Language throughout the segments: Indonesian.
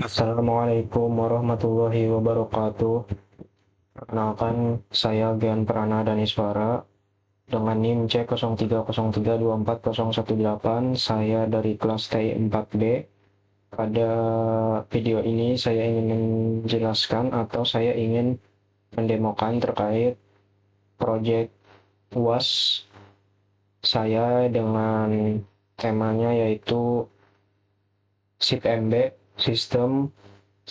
Assalamualaikum warahmatullahi wabarakatuh. Perkenalkan, saya Gian Prana Daniswara dengan NIM C0303240118. Saya dari kelas T4B. Pada video ini saya ingin menjelaskan atau saya ingin mendemokan terkait proyek UAS saya dengan temanya yaitu SIP-MB, Sistem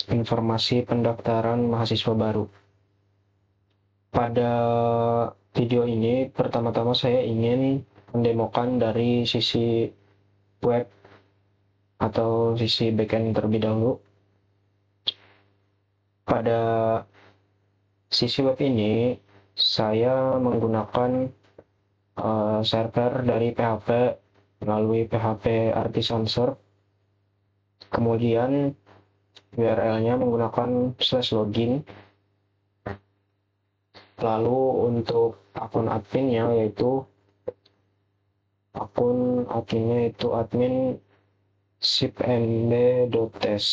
Informasi Pendaftaran Mahasiswa Baru. Pada video ini, pertama-tama saya ingin mendemokan dari sisi web atau sisi backend terlebih dahulu. Pada sisi web ini, saya menggunakan server dari PHP melalui PHP Artisan Serve. Kemudian URL-nya menggunakan /login. Lalu untuk akun adminnya yaitu admin sipmb.tes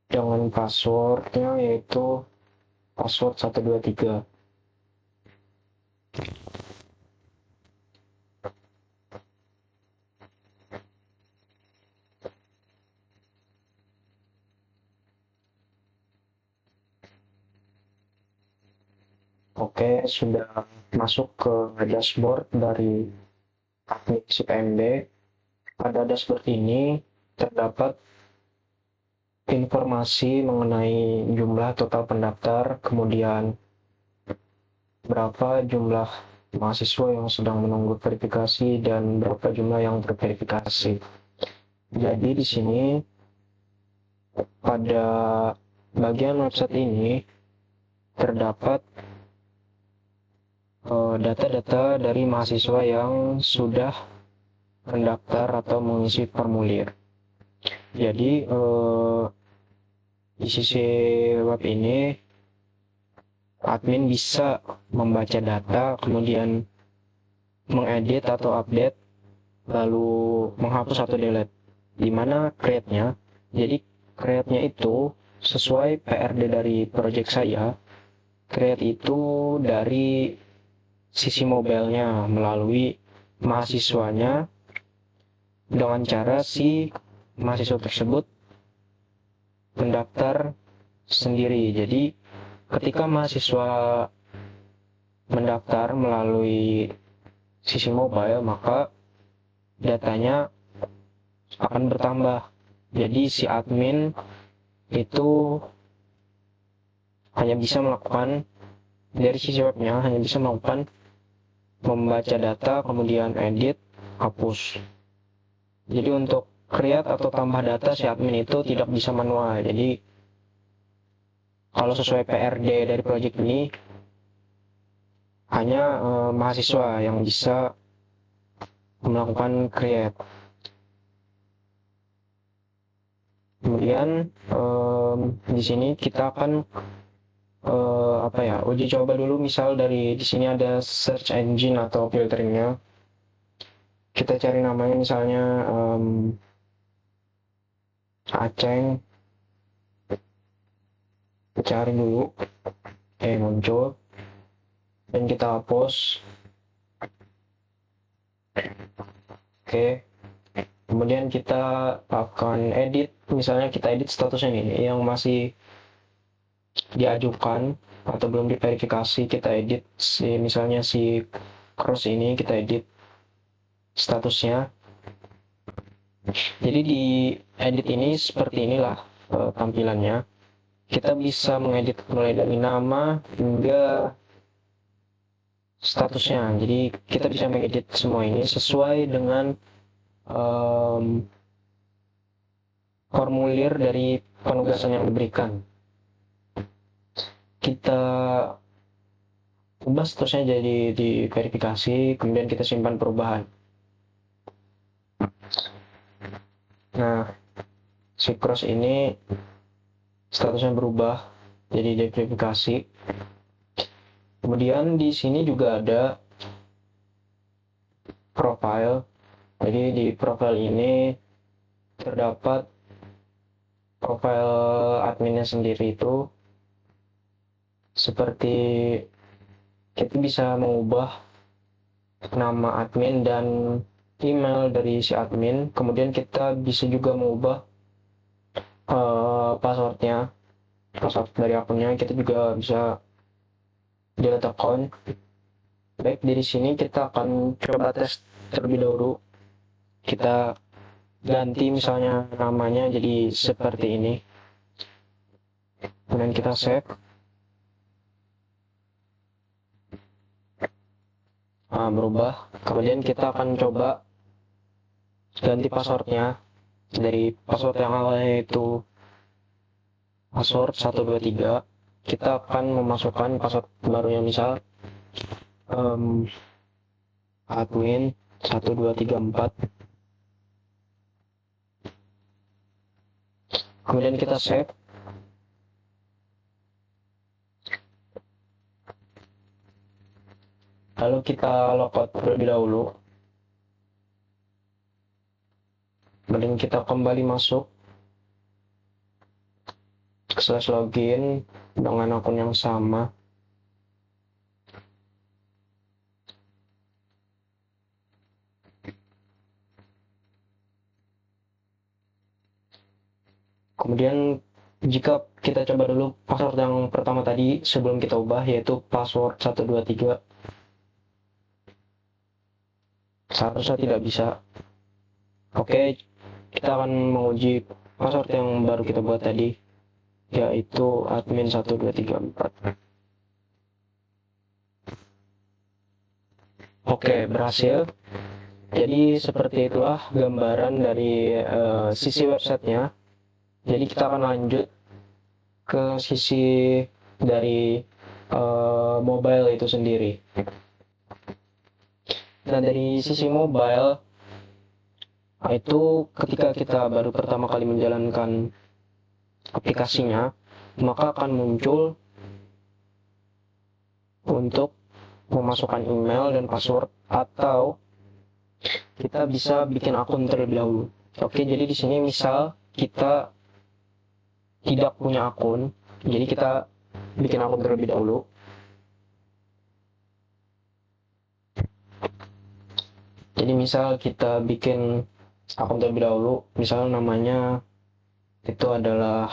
dengan passwordnya yaitu password 123. Oke, sudah masuk ke dashboard dari admin SIP-MB. Pada dashboard ini terdapat informasi mengenai jumlah total pendaftar, kemudian berapa jumlah mahasiswa yang sedang menunggu verifikasi dan berapa jumlah yang terverifikasi. Jadi di sini pada bagian website ini terdapat data-data dari mahasiswa yang sudah mendaftar atau mengisi formulir. Jadi di sisi web ini admin bisa membaca data, kemudian mengedit atau update, lalu menghapus atau delete. Di mana create-nya? Jadi create-nya itu sesuai PRD dari project saya. Create itu dari sisi mobile-nya melalui mahasiswanya dengan cara si mahasiswa tersebut mendaftar sendiri. Jadi ketika mahasiswa mendaftar melalui sisi mobile, maka datanya akan bertambah. Jadi si admin itu hanya bisa melakukan dari sisi webnya hanya bisa melakukan membaca data, kemudian edit, hapus. Jadi untuk create atau tambah data si admin itu tidak bisa manual. Jadi kalau sesuai PRD dari project ini hanya mahasiswa yang bisa melakukan create. Kemudian di sini kita akan uji coba dulu. Misal dari di sini ada search engine atau filteringnya. Kita cari namanya misalnya Aceng. Cari dulu, muncul, dan kita hapus. Oke, kemudian kita akan edit. Misalnya kita edit statusnya nih yang masih diajukan atau belum diverifikasi, kita edit misalnya si cross ini, kita edit statusnya. Jadi di edit ini seperti inilah tampilannya. Kita bisa mengedit mulai dari nama hingga statusnya. Jadi kita bisa mengedit semua ini sesuai dengan formulir dari penugasan yang diberikan. Kita ubah statusnya jadi diverifikasi, kemudian kita simpan perubahan. Nah, si cross ini statusnya berubah jadi diverifikasi. Kemudian di sini juga ada profile. Jadi di profile ini terdapat profil adminnya sendiri itu seperti kita bisa mengubah nama admin dan email dari si admin, kemudian kita bisa juga mengubah password dari akunnya. Kita juga bisa delete account. Baik, dari sini kita akan coba tes terlebih dahulu. Kita ganti misalnya namanya jadi seperti ini, kemudian kita save. Berubah. Kemudian kita akan coba ganti passwordnya dari password yang awalnya itu password 123. Kita akan memasukkan password barunya, misal admin 1234. Kemudian kita save. Lalu kita logout terlebih dahulu. Kemudian kita kembali masuk /login dengan akun yang sama. Kemudian jika kita coba dulu password yang pertama tadi sebelum kita ubah, yaitu password 123, seharusnya tidak bisa. Oke, kita akan menguji password yang baru kita buat tadi, yaitu admin 1234. Oke, berhasil. Jadi seperti itulah gambaran dari sisi websitenya. Jadi kita akan lanjut ke sisi dari mobile itu sendiri. Nah, dari sisi mobile itu ketika kita baru pertama kali menjalankan aplikasinya, maka akan muncul untuk memasukkan email dan password, atau kita bisa bikin akun terlebih dahulu. Oke, jadi di sini misal kita tidak punya akun, jadi kita bikin akun terlebih dahulu. Jadi misal kita bikin akun terlebih dahulu, misal namanya itu adalah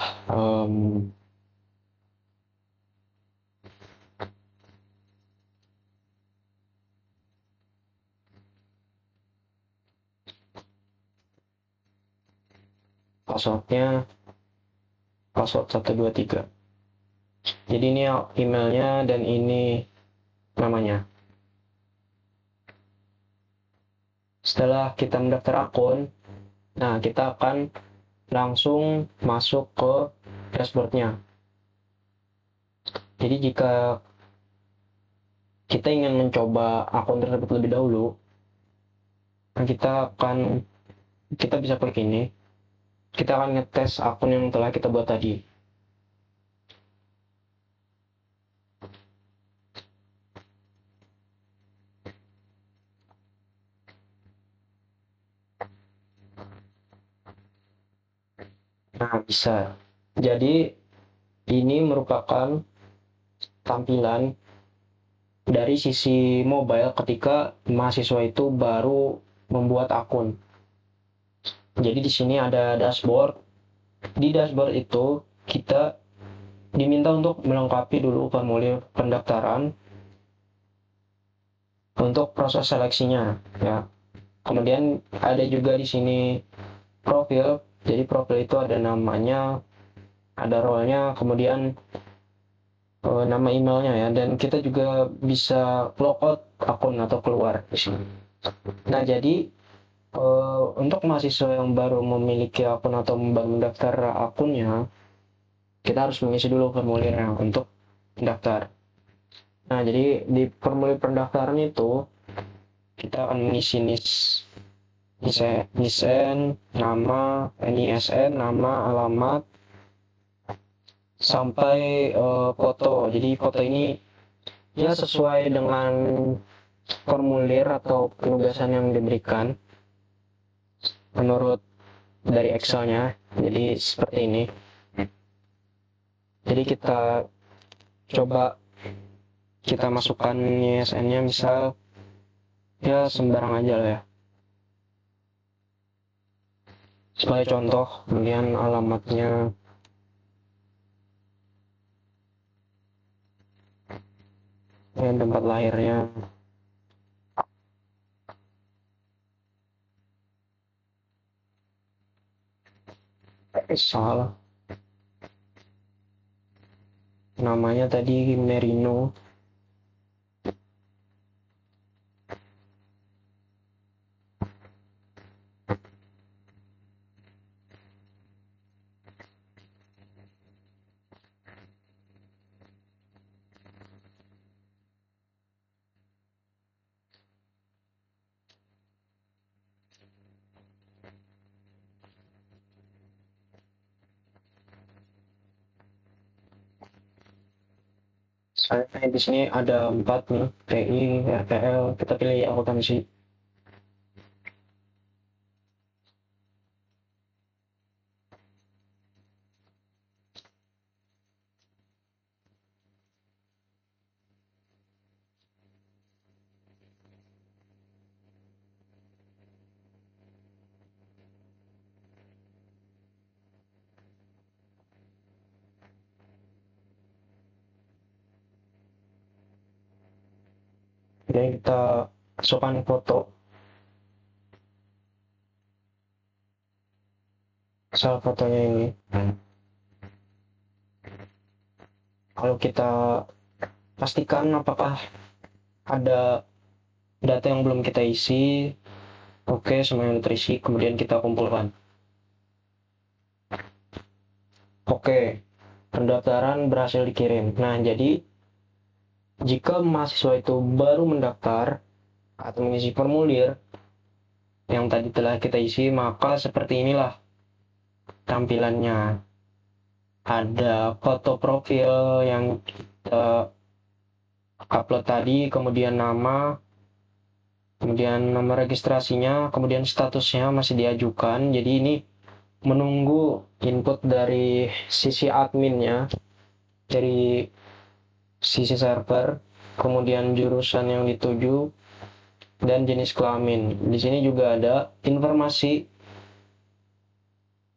passwordnya password 123. Jadi ini emailnya dan ini namanya. Setelah kita mendaftar akun, nah kita akan langsung masuk ke dashboardnya. Jadi jika kita ingin mencoba akun tersebut lebih dahulu, kita bisa klik ini. Kita akan ngetes akun yang telah kita buat tadi. Nah, bisa. Jadi ini merupakan tampilan dari sisi mobile ketika mahasiswa itu baru membuat akun. Jadi di sini ada dashboard. Di dashboard itu kita diminta untuk melengkapi dulu formulir pendaftaran untuk proses seleksinya, ya. Kemudian ada juga di sini profil. Jadi profil itu ada namanya, ada role-nya, kemudian nama emailnya, ya. Dan kita juga bisa logout akun atau keluar di sini. Nah, jadi untuk mahasiswa yang baru memiliki akun atau baru mendaftar akunnya, kita harus mengisi dulu formulirnya untuk mendaftar. Nah, jadi di formulir pendaftaran itu kita akan mengisi NISN, nama, NISN, nama, alamat, sampai foto. Jadi foto ini ya sesuai dengan formulir atau penugasan yang diberikan menurut dari Excel-nya. Jadi seperti ini. Jadi kita coba kita masukkan ISN-nya, misal ya sembarang aja lah ya, sebagai contoh. Kemudian alamatnya dan tempat lahirnya. Salah, namanya tadi Merino. Saya di sini ada 4 nih, TI, RTL, kita pilih akuntansi. Jadi kita masukkan foto, asal fotonya ini. Kalau kita pastikan apakah ada data yang belum kita isi, oke, semuanya terisi, kemudian kita kumpulkan. Oke, pendaftaran berhasil dikirim. Nah, jadi jika mahasiswa itu baru mendaftar atau mengisi formulir yang tadi telah kita isi, maka seperti inilah tampilannya. Ada foto profil yang kita upload tadi, kemudian nama, kemudian nomor registrasinya, kemudian statusnya masih diajukan. Jadi ini menunggu input dari sisi adminnya, dari sisi server, kemudian jurusan yang dituju, dan jenis kelamin. Di sini juga ada informasi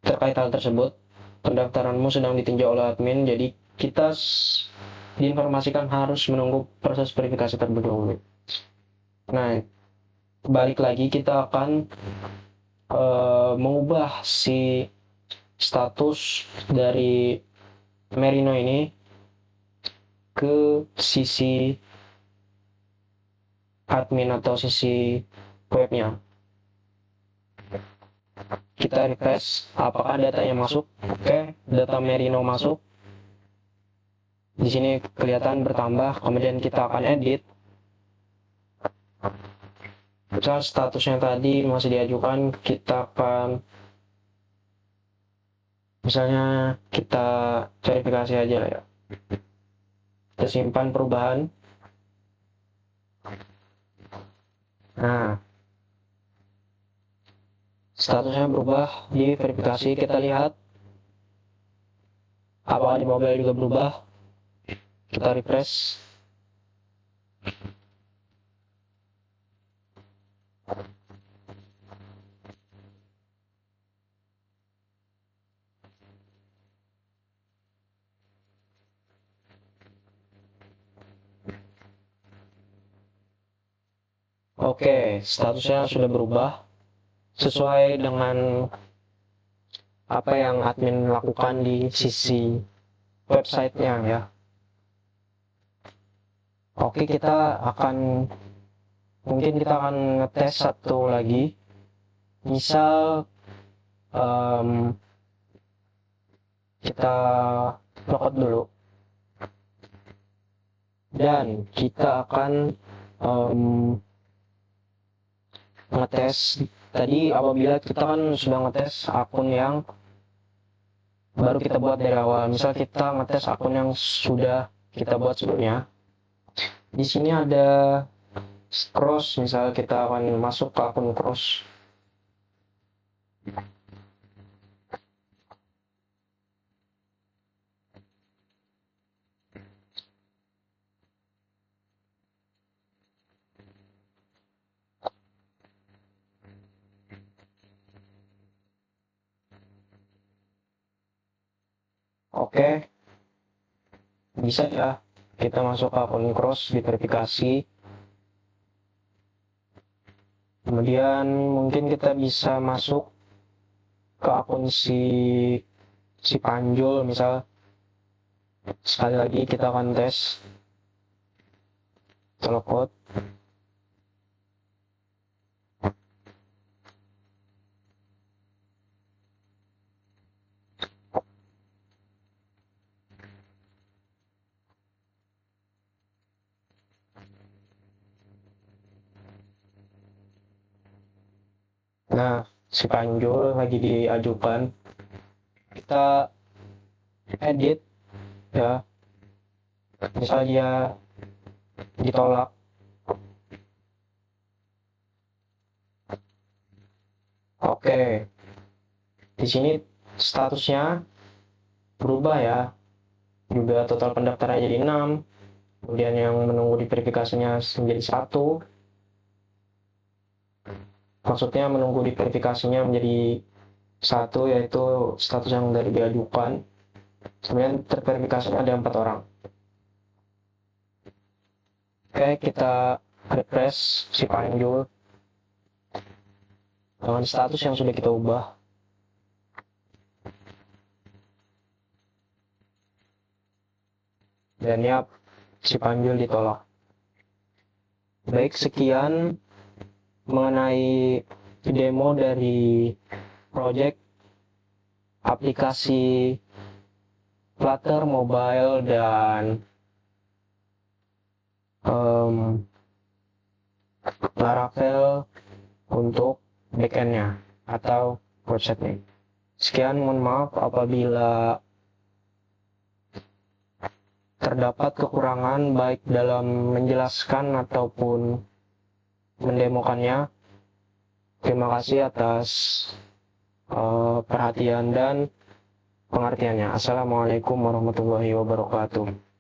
terkait hal tersebut. Pendaftaranmu sedang ditinjau oleh admin, jadi kita diinformasikan harus menunggu proses verifikasi terlebih dahulu. Nah, balik lagi kita akan mengubah si status dari Merino ini ke sisi admin atau sisi webnya. Kita refresh apakah datanya masuk. Oke, data Merino masuk. Di sini kelihatan bertambah, kemudian kita akan edit. Misal statusnya tadi masih diajukan, kita akan misalnya kita verifikasi aja ya. Kita simpan perubahan. Nah, statusnya berubah di verifikasi. Kita lihat apakah di mobile juga berubah. Kita refresh. Oke, statusnya sudah berubah sesuai dengan apa yang admin lakukan di sisi websitenya ya. Oke, mungkin kita akan ngetes satu lagi. Misal kita logout dulu, dan kita akan ngetes tadi apabila kita kan sudah ngetes akun yang baru kita buat dari awal. Misal kita ngetes akun yang sudah kita buat sebelumnya. Di sini ada cross, misal kita akan masuk ke akun cross. Oke, bisa ya kita masuk ke akun cross diverifikasi. Kemudian mungkin kita bisa masuk ke akun si Panjul, misal. Sekali lagi kita akan tes teleport. Nah, si Panjul lagi diajukan. Kita edit ya. Misal dia ditolak. Oke. Di sini statusnya berubah ya. Juga total pendaftaran jadi 6. Kemudian yang menunggu diverifikasinya menjadi 1. Maksudnya menunggu diverifikasinya menjadi 1, yaitu status yang dari diajukan. Kemudian terverifikasinya ada 4 orang. Oke, kita refresh si Panjul dengan status yang sudah kita ubah. Dan ya, si Panjul ditolak. Baik, sekian mengenai demo dari project aplikasi Flutter Mobile dan Laravel untuk backend-nya atau website-nya. Sekian, mohon maaf apabila terdapat kekurangan baik dalam menjelaskan ataupun mendemokannya. Terima kasih atas perhatian dan pengertiannya. Assalamualaikum warahmatullahi wabarakatuh.